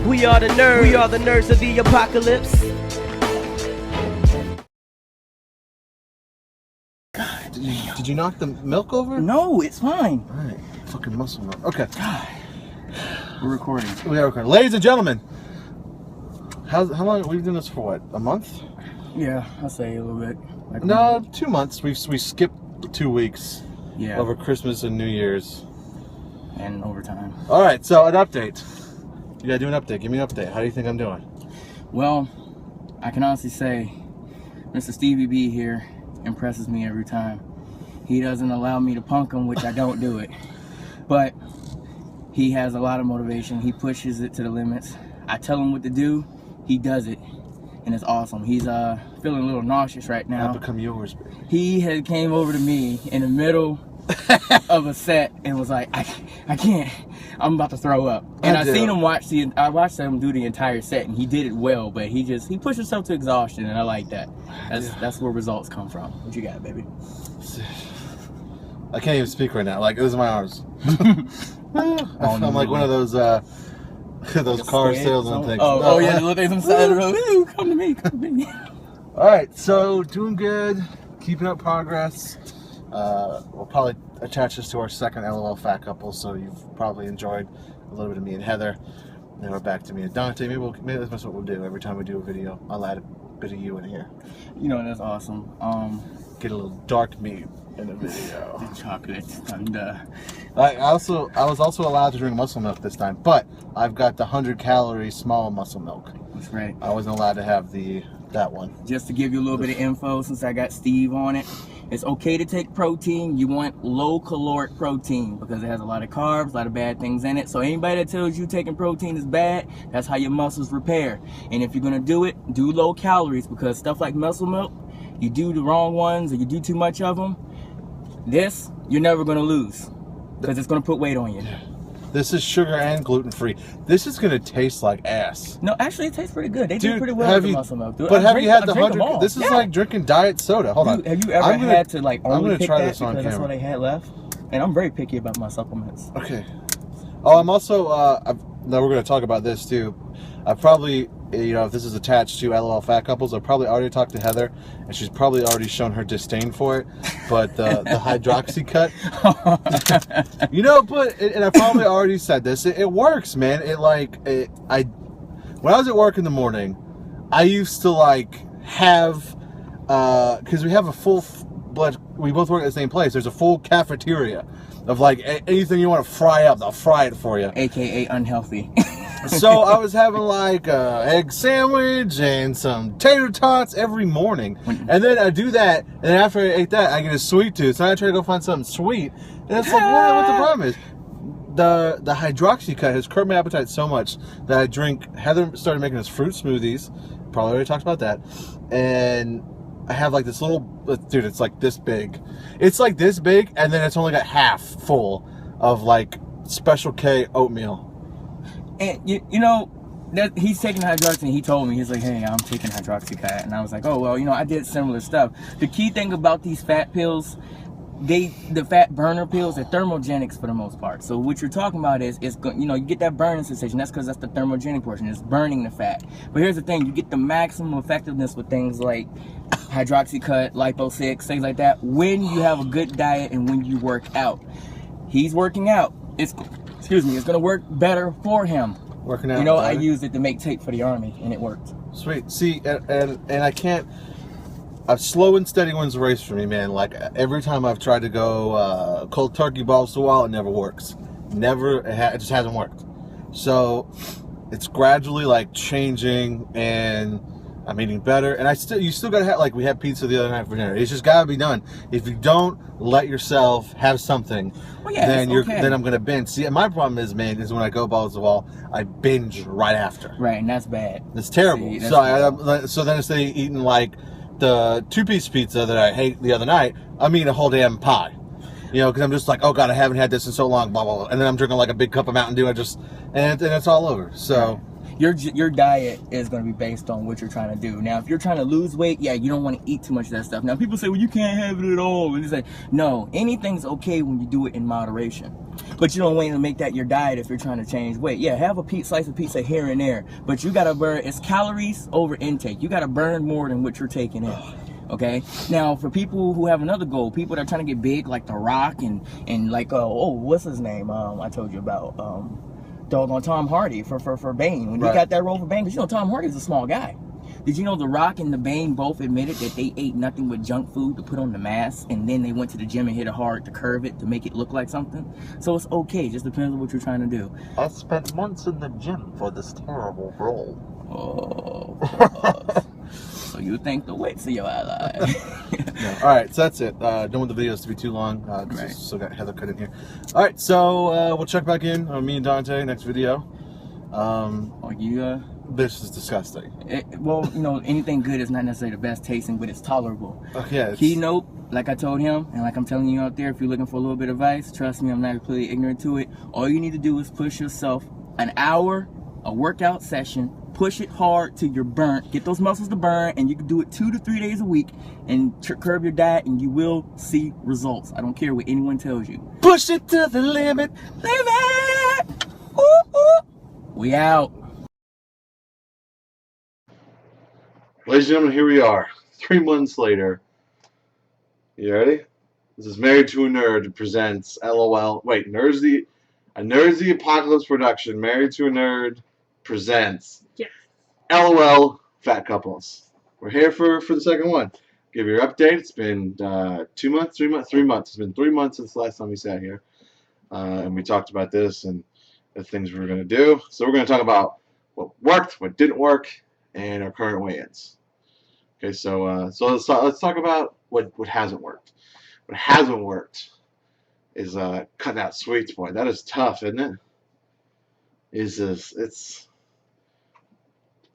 We are the nerds. We are the nerds of the apocalypse. God, did you knock the milk over? No, it's fine. All right, fucking muscle milk. Okay. God. We're recording. We are recording. Ladies and gentlemen, how long we've done this for? What, a month? Yeah, I'll say a little bit. Like no, 2 months. We skipped 2 weeks. Yeah. Over Christmas and New Year's. And overtime. All right, so an update. You gotta do an update. Give me an update. How do you think I'm doing? Well, I can honestly say, Mr. Stevie B here impresses me every time. He doesn't allow me to punk him, which I don't do it. But he has a lot of motivation. He pushes it to the limits. I tell him what to do, he does it. And it's awesome. He's feeling a little nauseous right now. I'll become yours, baby. He had came over to me in the middle of a set and was like, I can't. I'm about to throw up. And I seen him I watched him do the entire set, and he did it well, but he pushed himself to exhaustion, and I like that. That's where results come from. What you got, baby? I can't even speak right now. Like, those are my arms. I'm like one of those car salesman things. Oh yeah, the little things on the side of the road. Ooh, come to me, come to me. All right, so doing good, keeping up progress. We'll probably attach this to our second LOL Fat Couple, so you've probably enjoyed a little bit of me and Heather. Now we're back to me and Donta. Maybe that's what we'll do every time we do a video. I'll add a bit of you in here. You know, that's awesome. Get a little dark meat in the video. The chocolate and I was also allowed to drink muscle milk this time, but I've got the 100-calorie small muscle milk. That's right. I wasn't allowed to have that one. Just to give you a little bit of info, since I got Steve on it, it's okay to take protein. You want low caloric protein because it has a lot of carbs, a lot of bad things in it. So anybody that tells you taking protein is bad, that's how your muscles repair. And if you're gonna do it, do low calories, because stuff like muscle milk, you do the wrong ones or you do too much of them, this you're never gonna lose because it's gonna put weight on you. This is sugar and gluten-free. This is gonna taste like ass. No, actually, it tastes pretty good. They do pretty well with the muscle milk, dude. But have you had the 100? This is like drinking diet soda. Hold on. Have you ever had to like only pick try that this on because that's camera. what they had left? And I'm very picky about my supplements. Okay. Oh, I'm also. Now we're gonna talk about this too. I've probably, if this is attached to LOL Fat Couples, I've probably already talked to Heather, and she's probably already shown her disdain for it. But the hydroxy cut, and I probably already said this. It works, man. When I was at work in the morning, I used to have, because we have a full blood. We both work at the same place. There's a full cafeteria of anything you want to fry up, they'll fry it for you. AKA unhealthy. So I was having egg sandwich and some tater tots every morning, and then I do that, and then after I ate that, I get a sweet tooth. So I try to go find something sweet, and it's what the problem is? The hydroxy cut has curbed my appetite so much that I drink. Heather started making us fruit smoothies. Probably already talked about that, and I have this little dude. It's like this big. It's like this big, and then it's only got half full of Special K oatmeal. And that he's taking hydroxy, and he told me, he's like, hey, I'm taking hydroxy cut, and I was like, oh well, I did similar stuff. The key thing about these fat pills, the fat burner pills, they're thermogenics for the most part. So what you're talking about is you get that burning sensation. That's because that's the thermogenic portion. It's burning the fat. But here's the thing: you get the maximum effectiveness with things like hydroxy cut, lipo 6, things like that, when you have a good diet and when you work out. He's working out. It's going to work better for him. Working out. I used it to make tape for the Army, and it worked. Sweet. See, and I can't. A slow and steady wins the race for me, man. Every time I've tried to go cold turkey balls to the wall, it never works. It just hasn't worked. So it's gradually changing, and I'm eating better. And you still gotta have, we had pizza the other night for dinner. It's just gotta be done. If you don't let yourself have something, then I'm gonna binge. See, my problem is when I go balls to the wall, I binge right after. Right, and that's bad. It's terrible. See, so then instead of eating the 2-piece pizza that I hate the other night, I'm eating a whole damn pie. Because I'm just oh God, I haven't had this in so long, blah, blah, blah. And then I'm drinking a big cup of Mountain Dew, and it's all over. So your diet is going to be based on what you're trying to do. Now, if you're trying to lose weight, yeah, you don't want to eat too much of that stuff. Now, people say, well, you can't have it at all. And it's like, no, anything's okay when you do it in moderation. But you don't want to make that your diet if you're trying to change weight. Yeah, have a slice of pizza here and there, but you gotta burn. It's calories over intake. You gotta burn more than what you're taking in. Okay. Now, for people who have another goal, people that are trying to get big, like The Rock and like what's his name? I told you about doggone Tom Hardy for Bane when he got that role for Bane. Because you know Tom Hardy's a small guy. Did you know The Rock and the Bane both admitted that they ate nothing but junk food to put on the mask, and then they went to the gym and hit it hard to curve it to make it look like something? So it's okay. It just depends on what you're trying to do. I spent months in the gym for this terrible role. Oh. So you think the weights are your ally. Yeah. All right, so that's it. Don't want the videos to be too long. Right. Still got Heather cut in here. All right, so we'll check back in on me and Donta next video. This is disgusting. Well, you know, anything good is not necessarily the best tasting, but it's tolerable. Yeah. Keynote, like I told him, and like I'm telling you out there, if you're looking for a little bit of advice, trust me, I'm not completely ignorant to it. All you need to do is push yourself an hour, a workout session, push it hard till you're burnt, get those muscles to burn, and you can do it 2 to 3 days a week and curb your diet, and you will see results. I don't care what anyone tells you. Push it to the limit. Limit! Ooh, ooh. We out. Ladies and gentlemen, here we are, 3 months later. You ready? This is Married to a Nerd presents LOL. Wait, Nerds the Apocalypse production. Married to a Nerd presents LOL Fat Couples. We're here for the second one. Give you your update. It's been 2 months, 3 months, 3 months. It's been 3 months since the last time we sat here, and we talked about this and the things we were going to do. So we're going to talk about what worked, what didn't work, and our current weigh-ins. Okay, so let's talk about what hasn't worked. What hasn't worked is cutting out sweets, boy. That is tough, isn't it? It's.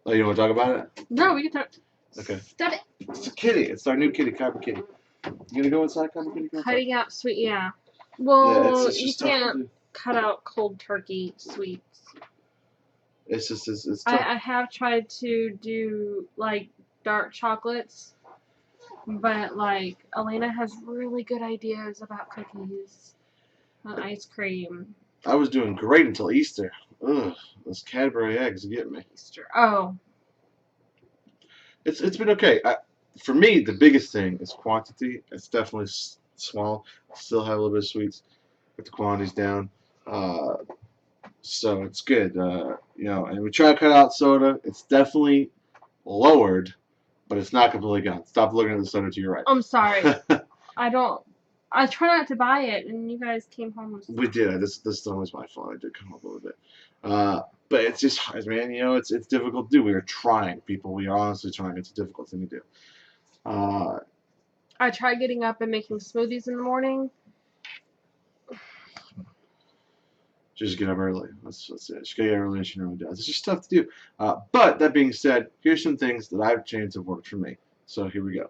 Oh, you want to talk about it? No, we can talk. Okay. Stop it. It's a kitty. It's our new kitty, Copper Kitty. You gonna go inside, Copper Kitty? Cutting out sweet, yeah. Well, it's you just tough to can't do. cut out cold turkey sweets. It's tough. I have tried to do like dark chocolates, but like Elena has really good ideas about cookies and ice cream. I was doing great until Easter. Ugh, those Cadbury eggs get me. Easter. Oh. It's been okay. For me, the biggest thing is quantity. It's definitely small. Still have a little bit of sweets, but the quantity's down. So it's good. And we try to cut out soda. It's definitely lowered, but it's not completely gone. Stop looking at the soda to your right. I'm sorry. I try not to buy it, and you guys came home with We did. This one was my fault. I did come up a little bit. But it's just hard, man. You know, it's difficult to do. We are trying, people. We are honestly trying. It's a difficult thing to do. I try getting up and making smoothies in the morning. Just get up early. That's it. Just get up early and she normally does. It's just tough to do. But that being said, here's some things that I've changed that worked for me. So here we go.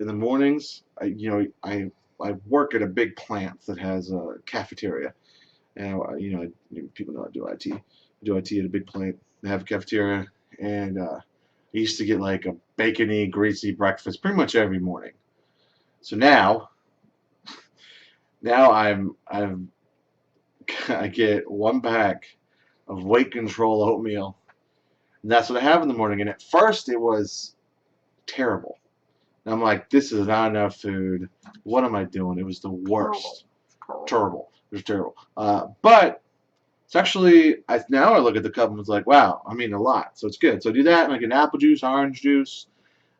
In the mornings, I work at a big plant that has a cafeteria, and people know I do IT. I do IT at a big plant. They have a cafeteria, and I used to get like a bacony, greasy breakfast pretty much every morning. So now I get 1 pack of weight control oatmeal, and that's what I have in the morning. And at first, it was terrible. And I'm like, this is not enough food. What am I doing? It was the worst. Terrible. It was terrible. But it's actually, now I look at the cup and it's like, wow, I mean a lot. So it's good. So I do that, and I get apple juice, orange juice,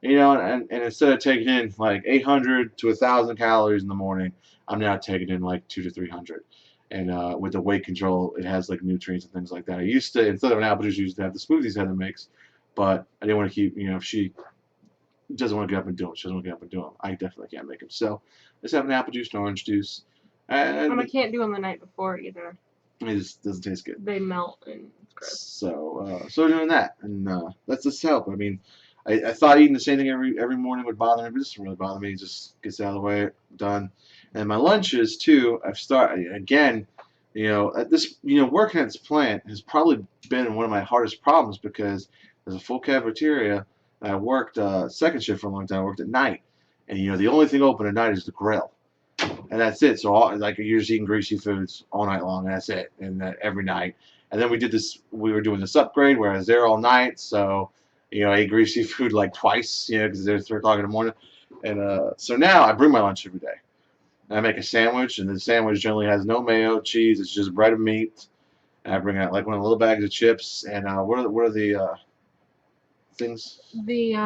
and instead of taking in like 800 to 1,000 calories in the morning, I'm now taking in like 200 to 300. And with the weight control, it has like nutrients and things like that. I used to, instead of an apple juice, I used to have the smoothies Heather makes, but I didn't want to keep, if she doesn't want to get up and do them, she doesn't want to get up and do them. I definitely can't make them. So I just have an apple juice and orange juice. And I can't do them the night before either. It just doesn't taste good. They melt and it's gross. So we're doing that, and that's just help. I mean, I thought eating the same thing every morning would bother me, but this doesn't really bother me. It just gets out of the way, done. And my lunches too. I've started again. At this, working at this plant has probably been one of my hardest problems because there's a full cafeteria, and I worked second shift for a long time. I worked at night, and the only thing open at night is the grill. and that's it. So like you're just eating greasy foods all night long, and that's it, and every night. And then we did this. We were doing this upgrade where I was there all night, so I ate greasy food like twice, because they're 3 o'clock in the morning. And so now I bring my lunch every day. And I make a sandwich, and the sandwich generally has no mayo, cheese. It's just bread and meat. And I bring out like one of the little bags of chips. And what are the things? The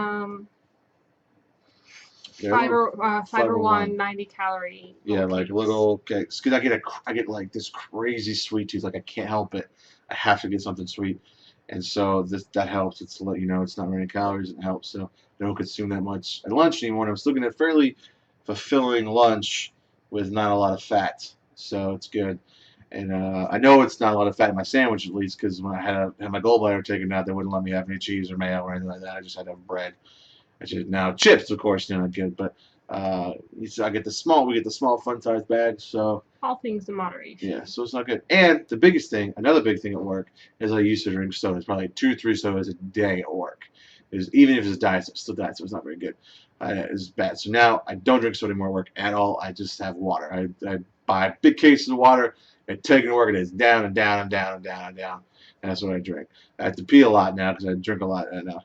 Yeah, fiber one, one. 90 calorie. Yeah, like cakes. little cakes. Because I get like this crazy sweet tooth. Like I can't help it. I have to get something sweet. And so that helps. It's it's not many calories. It helps. So I don't consume that much at lunch anymore. And I'm still getting a fairly fulfilling lunch with not a lot of fat. So it's good. And I know it's not a lot of fat in my sandwich, at least, because when I had my gallbladder taken out, they wouldn't let me have any cheese or mayo or anything like that. I just had to have bread. Now chips, of course, not good, but we get the small fun size bags. So all things in moderation. yeah, so it's not good. And the biggest thing, another big thing at work, is I used to drink sodas, probably 2 or 3 sodas a day at work. Even if it's diet, it's still diet, so it's not very good. It's bad. So now I don't drink soda anymore at work at all. I just have water. I buy big cases of water. I take it to work, and it's down and down and down and down and down. And that's what I drink. I have to pee a lot now because I drink a lot now.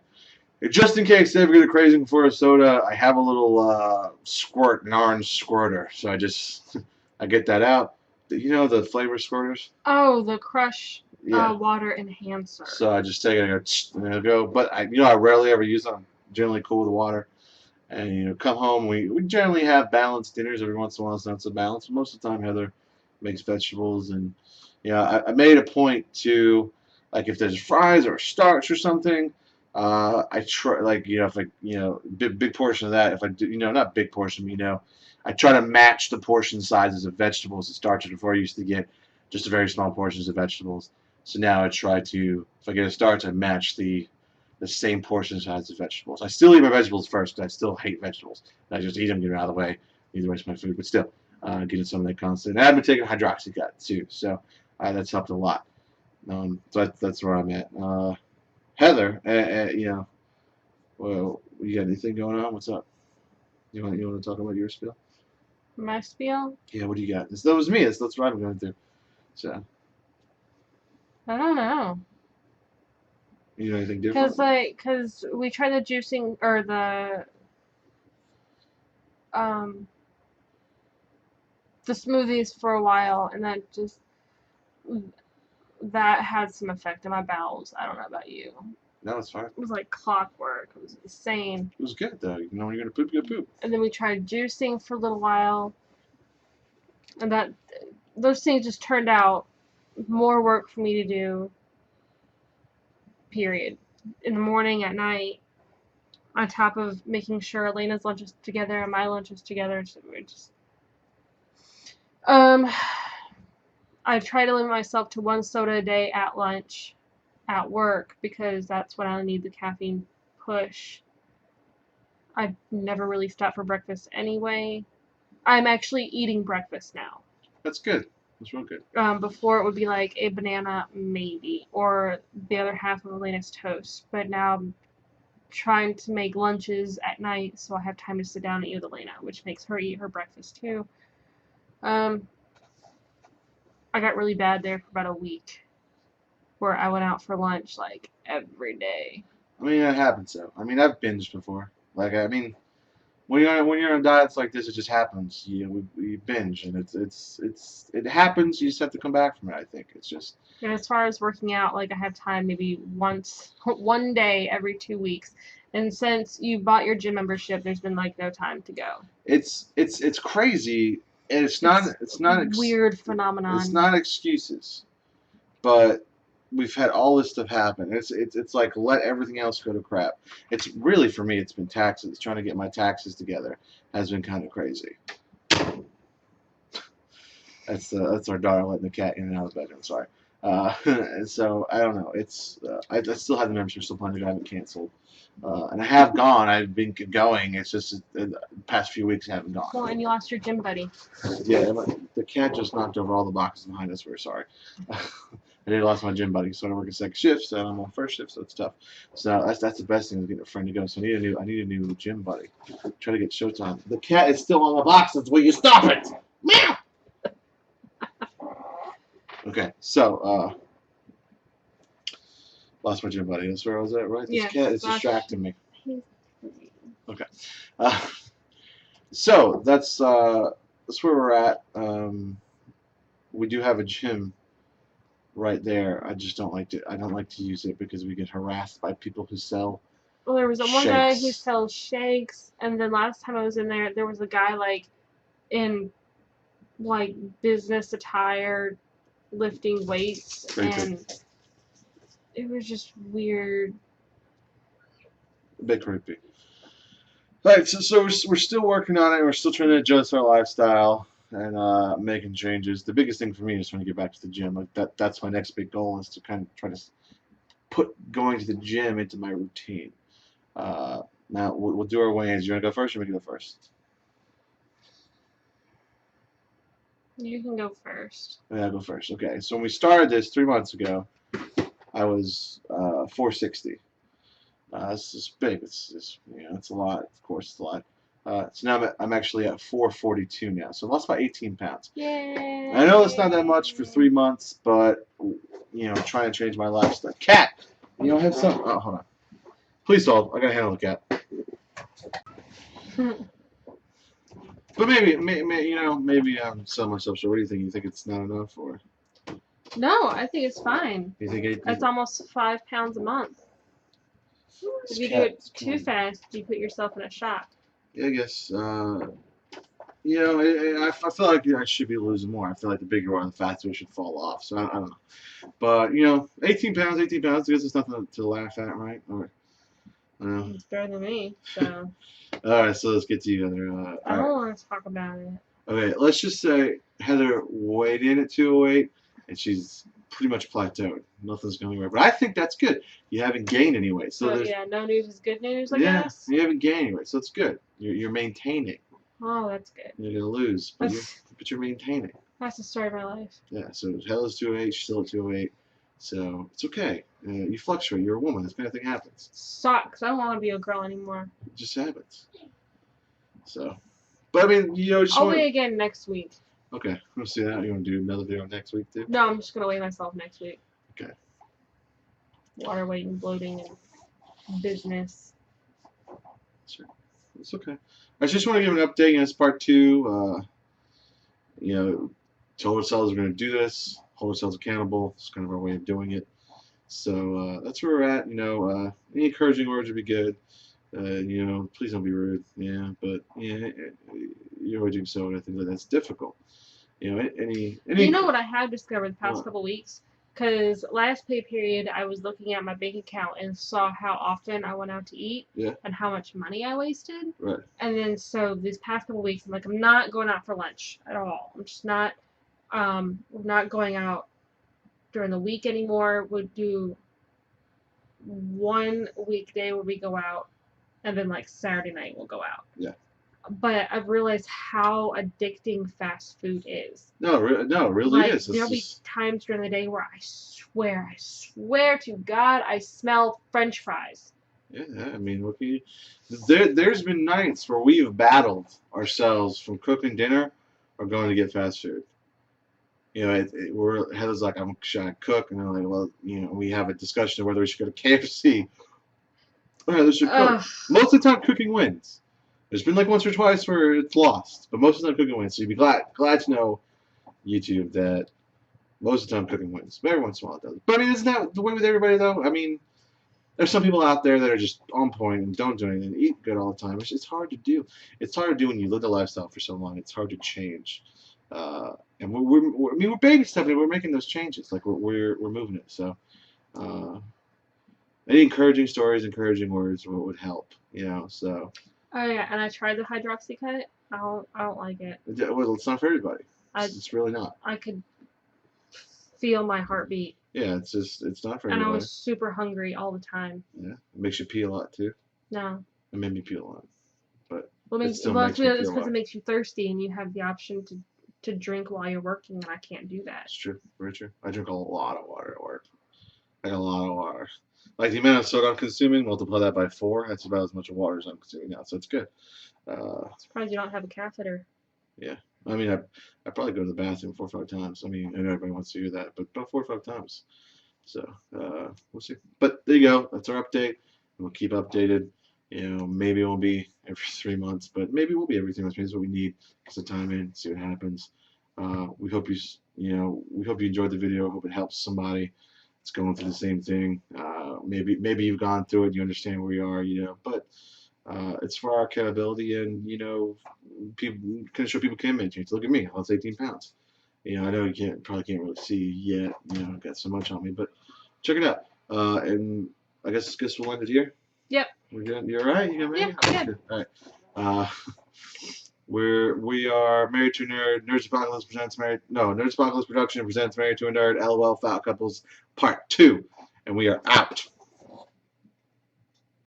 Just in case they ever get a craving for a soda, I have a little squirt, an orange squirter. So I get that out. The flavor squirters? Oh, the Crush Yeah. water enhancer. So I just take it and go, and it'll go. But I rarely ever use them. I'm generally cool with the water. And come home. We generally have balanced dinners. Every once in a while, it's not so balanced. But most of the time, Heather makes vegetables, and I made a point to, like, if there's fries or starch or something. I try, like, if big portion of that. If I do, not big portion, I try to match the portion sizes of vegetables and starches. Before I used to get just a very small portions of vegetables. So now I try to, if I get a starch, I match the same portion size of vegetables. I still eat my vegetables first because I still hate vegetables. I just eat them, get them out of the way, eat the rest of my food. But still, getting some of that constant. And I've been taking hydroxycut too, so that's helped a lot. So that's where I'm at. Heather, well, you got anything going on? What's up? You want to talk about your spiel? My spiel? Yeah, what do you got? That was me. That's what I'm going to do. So. I don't know. You know anything different? Because we tried the juicing or the smoothies for a while, and that had some effect on my bowels. I don't know about you. No, it's fine. It was like clockwork. It was insane. It was good though. When you're gonna poop, you gotta poop. And then we tried juicing for a little while, and those things just turned out more work for me to do. Period. In the morning, at night, on top of making sure Elena's lunch is together and my lunch is together. So we're just I try to limit myself to 1 soda a day at lunch at work because that's when I need the caffeine push. I never really stop for breakfast anyway. I'm actually eating breakfast now. That's good. That's real good. Before it would be like a banana maybe, or the other half of Elena's toast. But now I'm trying to make lunches at night so I have time to sit down and eat with Elena, which makes her eat her breakfast too. I got really bad there for about a week, where I went out for lunch like every day. I mean, that happens though. I mean, I've binged before. Like, I mean, when you're on diets like this, it just happens. We binge, and it happens. You just have to come back from it. I think it's just. And as far as working out, like I have time maybe one day every 2 weeks. And since you bought your gym membership, there's been like no time to go. It's crazy, and it's not weird phenomenon. It's not excuses, but we've had all this stuff happen. It's like let everything else go to crap. It's really, for me, it's been taxes. Trying to get my taxes together has been kind of crazy. That's our daughter letting the cat in and out of the bedroom. Sorry. So I don't know. It's I still have the membership, still planning to. I haven't canceled, and I have gone. I've been going. It's just the past few weeks I haven't gone. Well, and you lost your gym buddy. Yeah, the cat just knocked over all the boxes behind us. We're sorry. I did lost my gym buddy, so I work a second shift, so I'm on first shift, so it's tough. So that's the best thing is getting a friend to go. So I need a new gym buddy. Try to get Showtime. The cat is still on the boxes. Will you stop it? Meow. Okay, so lost my gym buddy. That's where I was at, right? This Yes, cat is lost- distracting me. He's- Okay. So that's where we're at. We do have a gym right there. I just don't like to. I don't like to use it because we get harassed by people who sell. Well, there was one guy who Shakes. sells shakes, and then last time I was in there was a guy like in like business attire lifting weights, Creepy. and it was just weird. A bit creepy. All right, so we're still working on it. We're still trying to adjust our lifestyle and making changes. The biggest thing for me is trying to get back to the gym. Like that's my next big goal is to kind of try to put going to the gym into my routine. Now we'll do our weigh-ins. You want to go first, or we can go first? You can go first. Yeah, I'll go first. Okay, so when we started this 3 months ago, I was 460. This is big. It's it's a lot. Of course, it's a lot. So now I'm actually at 442 now. So I lost about 18 pounds. Yay! I know it's not that much for 3 months, but trying to change my lifestyle. Cat, have some. Oh, hold on. Please hold. I gotta handle the cat. But maybe I'm selling myself. So what do you think? You think it's not enough, or No, I think it's fine. you think That's almost 5 pounds a month. If you do it too fast, you put yourself in a shock. Yeah, I guess. I feel like I should be losing more. I feel like the bigger you are, the faster it should fall off. So I don't know. But 18 pounds. I guess it's nothing to laugh at, right? Or It's better than me, so all right. So let's get to you, Heather. I don't want to talk about it. Okay, let's just say Heather weighed in at 208, and she's pretty much plateaued. Nothing's going anywhere. But I think that's good. You haven't gained anyway. So So yeah, no news is good news, I guess. you haven't gained anyway. So it's good. You're maintaining. Oh, that's good. You're going to lose, but you're maintaining. That's the story of my life. Yeah, so Heather's 208, she's still at 208. So it's okay. You fluctuate. You're a woman. This kind of thing happens. Sucks. I don't want to be a girl anymore. It just happens. So, but I mean, just I'll weigh again next week. Okay, let's see that. You want to do another video next week, too? No, I'm just going to weigh myself next week. Okay. Water weight and bloating and business. Sure. It's okay. I just want to give an update. It's part 2. Told ourselves we're going to do this. Hold ourselves accountable. It's kind of our way of doing it. So that's where we're at. Any encouraging words would be good. Please don't be rude. Yeah, but you're always doing so, and I think that's difficult. Any. You know what I have discovered the past couple weeks? Because last pay period, I was looking at my bank account and saw how often I went out to eat and how much money I wasted. Right. And then so these past couple weeks, I'm like, I'm not going out for lunch at all. I'm just not. We're not going out during the week anymore. We'll do one weekday where we go out, and then like Saturday night we'll go out. Yeah. But I've realized how addicting fast food is. No, it really is. There'll be times during the day where I swear to God, I smell French fries. Yeah, I mean, what can you? There's been nights where we've battled ourselves from cooking dinner or going to get fast food. Heather's like, should I cook? And I'm like, well, we have a discussion of whether we should go to KFC. Or Heather should cook. Most of the time, cooking wins. There's been like once or twice where it's lost, but most of the time cooking wins. So you'd be glad to know, YouTube, that most of the time cooking wins. But every once in a while it does. But I mean, isn't that the way with everybody though? I mean, there's some people out there that are just on point and don't do anything, eat good all the time. It's hard to do. It's hard to do when you live the lifestyle for so long. It's hard to change. And we're baby stepping. We're making those changes. Like we're moving it. So, any encouraging stories, encouraging words would help. So. Oh yeah, and I tried the hydroxy cut. I don't like it. Well, it's not for everybody. It's really not. I could feel my heartbeat. Yeah, it's not for everybody. And I was super hungry all the time. Yeah, it makes you pee a lot too. No. It made me pee a lot, but it's because it makes you thirsty, and you have the option to drink while you're working, and I can't do that. It's true, very true. I drink a lot of water at work. Like a lot of water. Like the amount of soda I'm consuming, multiply that by 4. That's about as much water as I'm consuming now. So it's good. Surprised you don't have a catheter. Yeah, I mean, I probably go to the bathroom 4 or 5 times. I mean, I know everybody wants to hear that, but about 4 or 5 times. So we'll see. But there you go. That's our update. We'll keep updated. You know, maybe it won't be every 3 months, but maybe it will be every 3 months. Maybe that's what we need. Get some time in, see what happens. We hope we hope you enjoyed the video. Hope it helps somebody that's going through the same thing. Maybe you've gone through it. You understand where you are. But it's for our accountability, and people can show people can change. Look at me. I lost 18 pounds. I know you probably can't really see yet. I've got so much on me, but check it out. And I guess we'll end it here. Yep. We're good. You all right? You got me? Yep, I'm good. All right. We are Married to a Nerd. Nerds Apocalypse presents Nerds Apocalypse production presents Married to a Nerd. LOL Fat Couples Part 2, and we are out.